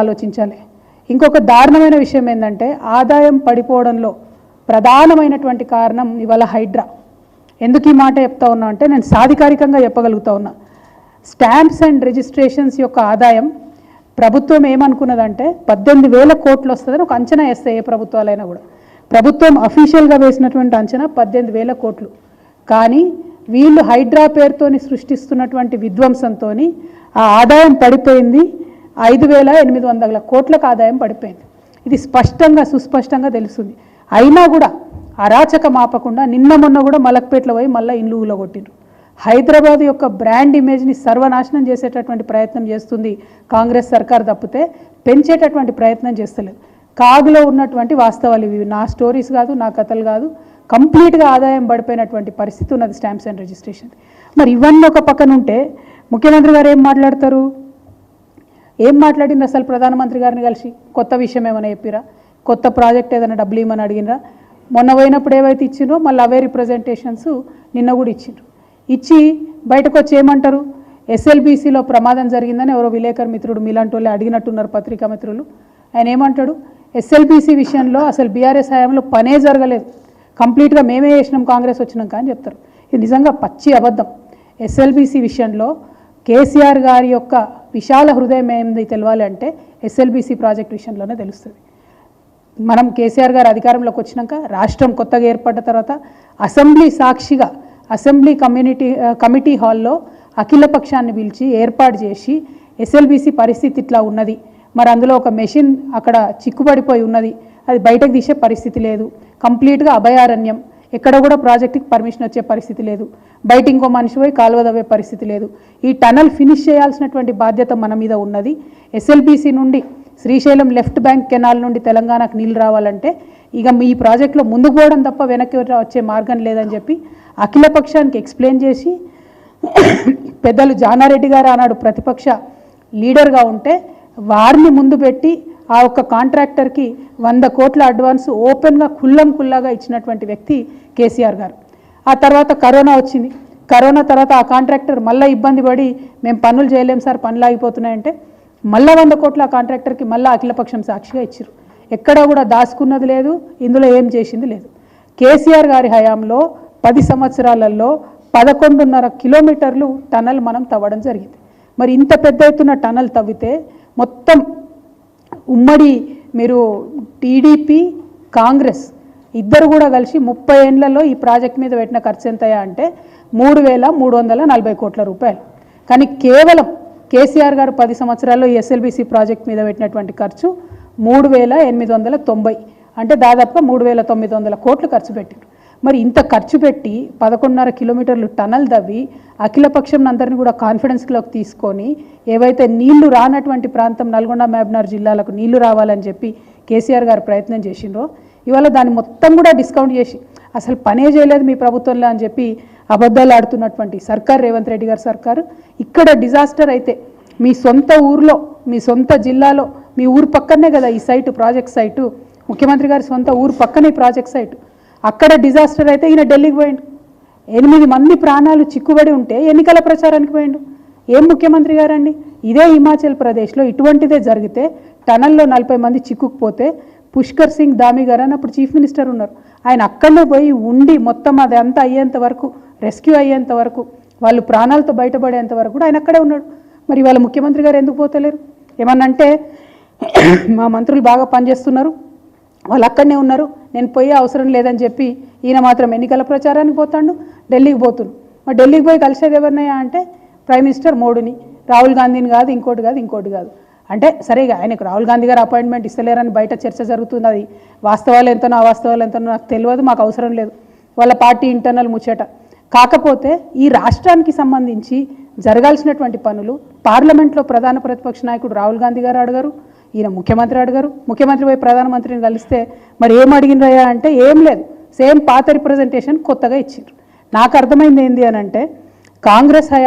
ఆలోచించాలి. ఇంకొక దారుణమైన విషయం ఏంటంటే ఆదాయం పడిపోవడంలో ప్రధానమైనటువంటి కారణం ఇవాళ హైడ్రా. ఎందుకు ఈ మాట చెప్తా ఉన్నా అంటే నేను సాధికారికంగా చెప్పగలుగుతా ఉన్నా. స్టాంప్స్ అండ్ రిజిస్ట్రేషన్స్ యొక్క ఆదాయం ప్రభుత్వం ఏమనుకున్నదంటే 18,000 కోట్లు వస్తుందని ఒక అంచనా వేస్తే ఏ ప్రభుత్వాలైనా కూడా ప్రభుత్వం అఫీషియల్గా వేసినటువంటి అంచనా 18,000 కోట్లు. కానీ వీళ్ళు హైడ్రా పేరుతోని సృష్టిస్తున్నటువంటి విధ్వంసంతో ఆ ఆదాయం పడిపోయింది. 5,800 కోట్లకు ఆదాయం పడిపోయింది. ఇది స్పష్టంగా సుస్పష్టంగా తెలుస్తుంది. అయినా కూడా అరాచక మాపకుండా నిన్న మొన్న కూడా మలక్పేటలో పోయి మళ్ళీ ఇండ్లు ఊలగొట్టిండ్రు. హైదరాబాద్ యొక్క బ్రాండ్ ఇమేజ్ని సర్వనాశనం చేసేటటువంటి ప్రయత్నం చేస్తుంది కాంగ్రెస్ సర్కార్ తప్పితే పెంచేటటువంటి ప్రయత్నం చేస్తలేదు. కాగులో ఉన్నటువంటి వాస్తవాలు ఇవి. నా స్టోరీస్ కాదు, నా కథలు కాదు. కంప్లీట్గా ఆదాయం పడిపోయినటువంటి పరిస్థితి ఉన్నది స్టాంప్స్ అండ్ రిజిస్ట్రేషన్. మరి ఇవన్నీ ఒక పక్కన ఉంటే ముఖ్యమంత్రి గారు ఏం మాట్లాడతారు? ఏం మాట్లాడింది అసలు? ప్రధానమంత్రి గారిని కలిసి కొత్త విషయం ఏమైనా చెప్పిరా? కొత్త ప్రాజెక్ట్ ఏదైనా డబ్బులు ఇవ్వమని అడిగినరా? మొన్న పోయినప్పుడు ఏవైతే ఇచ్చిండ్రో మళ్ళీ అవే రిప్రజెంటేషన్స్ నిన్న కూడా ఇచ్చిండ్రు. ఇచ్చి బయటకు వచ్చి ఏమంటారు? ఎస్ఎల్బీసీలో ప్రమాదం జరిగిందని ఎవరో విలేకరు మిత్రుడు మీలాంటి వాళ్ళు అడిగినట్టున్నారు, పత్రికా మిత్రులు. ఆయన ఏమంటాడు? ఎస్ఎల్బీసీ విషయంలో అసలు బీఆర్ఎస్ హయాంలో పనే జరగలేదు, కంప్లీట్గా మేమే చేసినాం కాంగ్రెస్ వచ్చినాక అని చెప్తారు. ఇది నిజంగా పచ్చి అబద్ధం. ఎస్ఎల్బీసీ విషయంలో కేసీఆర్ గారి యొక్క విశాల హృదయం ఏంది తెలవాలి అంటే ఎస్ఎల్బీసీ ప్రాజెక్ట్ విషయంలోనే తెలుస్తుంది. మనం కేసీఆర్ గారు అధికారంలోకి వచ్చినాక రాష్ట్రం కొత్తగా ఏర్పడ్డ తర్వాత అసెంబ్లీ సాక్షిగా అసెంబ్లీ కమిటీ హాల్లో అఖిల పక్షాన్ని పిలిచి ఏర్పాటు చేసి ఎస్ఎల్బీసీ పరిస్థితి ఇట్లా ఉన్నది, మరి అందులో ఒక మెషిన్ అక్కడ చిక్కుపడిపోయి ఉన్నది, అది బయటకు తీసే పరిస్థితి లేదు, కంప్లీట్గా అభయారణ్యం, ఎక్కడ కూడా ప్రాజెక్టుకి పర్మిషన్ వచ్చే పరిస్థితి లేదు, బయట ఇంకో మనిషి పోయి కాలువ దవ్వే పరిస్థితి లేదు, ఈ టనల్ ఫినిష్ చేయాల్సినటువంటి బాధ్యత మన మీద ఉన్నది. ఎస్ఎల్బీసీ నుండి శ్రీశైలం లెఫ్ట్ బ్యాంక్ కెనాల్ నుండి తెలంగాణకు నీళ్ళు రావాలంటే ఇక మీ ప్రాజెక్టులో ముందుకు పోవడం తప్ప వెనక్కి వచ్చే మార్గం లేదని చెప్పి అఖిలపక్షానికి ఎక్స్ప్లెయిన్ చేసి పెద్దలు జానారెడ్డి గారు ఆనాడు ప్రతిపక్ష లీడర్గా ఉంటే వారిని ముందు పెట్టి ఆ ఒక్క కాంట్రాక్టర్కి 100 కోట్ల అడ్వాన్స్ ఓపెన్గా కుల్లాగా ఇచ్చినటువంటి వ్యక్తి కేసీఆర్ గారు. ఆ తర్వాత కరోనా వచ్చింది. కరోనా తర్వాత ఆ కాంట్రాక్టర్ మళ్ళీ ఇబ్బంది పడి మేము పనులు చేయలేం సార్, పనులు ఆగిపోతున్నాయంటే మళ్ళీ 100 కోట్ల కాంట్రాక్టర్కి మళ్ళీ అఖిలపక్షం సాక్షిగా ఇచ్చారు. ఎక్కడా కూడా దాచుకున్నది లేదు, ఇందులో ఏం చేసింది లేదు. కేసీఆర్ గారి హయాంలో 10 సంవత్సరాలలో 11.5 కిలోమీటర్లు టనల్ మనం తవ్వడం జరిగింది. మరి ఇంత పెద్ద ఎత్తున టనల్ తవ్వితే మొత్తం ఉమ్మడి మీరు టీడీపీ కాంగ్రెస్ ఇద్దరు కూడా కలిసి 30 ఏళ్లలో ఈ ప్రాజెక్ట్ మీద పెట్టిన ఖర్చు ఎంతయా అంటే 3,340 కోట్ల రూపాయలు. కానీ కేవలం కేసీఆర్ గారు 10 సంవత్సరాల్లో ఈ ఎస్ఎల్బీసీ ప్రాజెక్ట్ మీద పెట్టినటువంటి ఖర్చు 3,890, అంటే దాదాపుగా 3,900 కోట్లు ఖర్చు పెట్టారు. మరి ఇంత ఖర్చు పెట్టి 11.5 కిలోమీటర్లు టనల్ దవ్వి అఖిలపక్షం అందరినీ కూడా కాన్ఫిడెన్స్లోకి తీసుకొని ఏవైతే నీళ్లు రానటువంటి ప్రాంతం నల్గొండ మహబూబ్నగర్ జిల్లాలకు నీళ్లు రావాలని చెప్పి కేసీఆర్ గారు ప్రయత్నం చేసిండ్రో ఇవాళ దాన్ని మొత్తం కూడా డిస్కౌంట్ చేసి అసలు పనే చేయలేదు మీ ప్రభుత్వంలో అని చెప్పి అబద్ధాలు ఆడుతున్నటువంటి సర్కార్, రేవంత్ రెడ్డి గారి సర్కారు. ఇక్కడ డిజాస్టర్ అయితే మీ సొంత ఊర్లో, మీ సొంత జిల్లాలో, మీ ఊరు పక్కనే కదా ఈ సైటు, ప్రాజెక్ట్ సైటు, ముఖ్యమంత్రి గారి సొంత ఊరు పక్కనే ప్రాజెక్ట్ సైటు. అక్కడ డిజాస్టర్ అయితే ఈయన ఢిల్లీకి పోయిండు. 8 మంది ప్రాణాలు చిక్కుబడి ఉంటే ఎన్నికల ప్రచారానికి పోయిండు. ఏం ముఖ్యమంత్రి గారండి? ఇదే హిమాచల్ ప్రదేశ్లో ఇటువంటిదే జరిగితే టనల్లో 40 మంది చిక్కుకుపోతే పుష్కర్ సింగ్ ధామీ గారు అని అప్పుడు చీఫ్ మినిస్టర్ ఉన్నారు, ఆయన అక్కడనే పోయి ఉండి మొత్తం అది అంతా అయ్యేంత వరకు, రెస్క్యూ అయ్యేంత వరకు, వాళ్ళు ప్రాణాలతో బయటపడేంత వరకు కూడా ఆయన అక్కడే ఉన్నాడు. మరి వాళ్ళ ముఖ్యమంత్రి గారు ఎందుకు పోతలేరు? ఏమన్నంటే మా మంత్రులు బాగా పనిచేస్తున్నారు, వాళ్ళు అక్కడనే ఉన్నారు, నేను పోయే అవసరం లేదని చెప్పి ఈయన మాత్రం ఎన్నికల ప్రచారానికి పోతాడు, ఢిల్లీకి పోతున్నాడు. మరి ఢిల్లీకి పోయి కలిసేది ఎవరినయ్యా అంటే ప్రైమ్ మినిస్టర్ మోడీని, రాహుల్ గాంధీని కాదు, ఇంకోటి కాదు. అంటే సరే ఆయనకు రాహుల్ గాంధీ గారు అపాయింట్మెంట్ ఇస్తలేరని బయట చర్చ జరుగుతుంది. అది వాస్తవాలు ఎంతనో అవాస్తవాలు ఎంతనో నాకు తెలియదు, మాకు అవసరం లేదు, వాళ్ళ పార్టీ ఇంటర్నల్ ముచ్చట. కాకపోతే ఈ రాష్ట్రానికి సంబంధించి జరగాల్సినటువంటి పనులు పార్లమెంట్లో ప్రధాన ప్రతిపక్ష నాయకుడు రాహుల్ గాంధీ గారు అడగరు, ఈయన ముఖ్యమంత్రి అడగరు. ముఖ్యమంత్రి పోయి ప్రధానమంత్రిని కలిస్తే మరి ఏం అడిగినరయ్యా అంటే ఏం లేదు, సేమ్ పాత రిప్రజెంటేషన్ కొత్తగా ఇచ్చారు. నాకు అర్థమైంది ఏంది అని అంటే కాంగ్రెస్ హయాం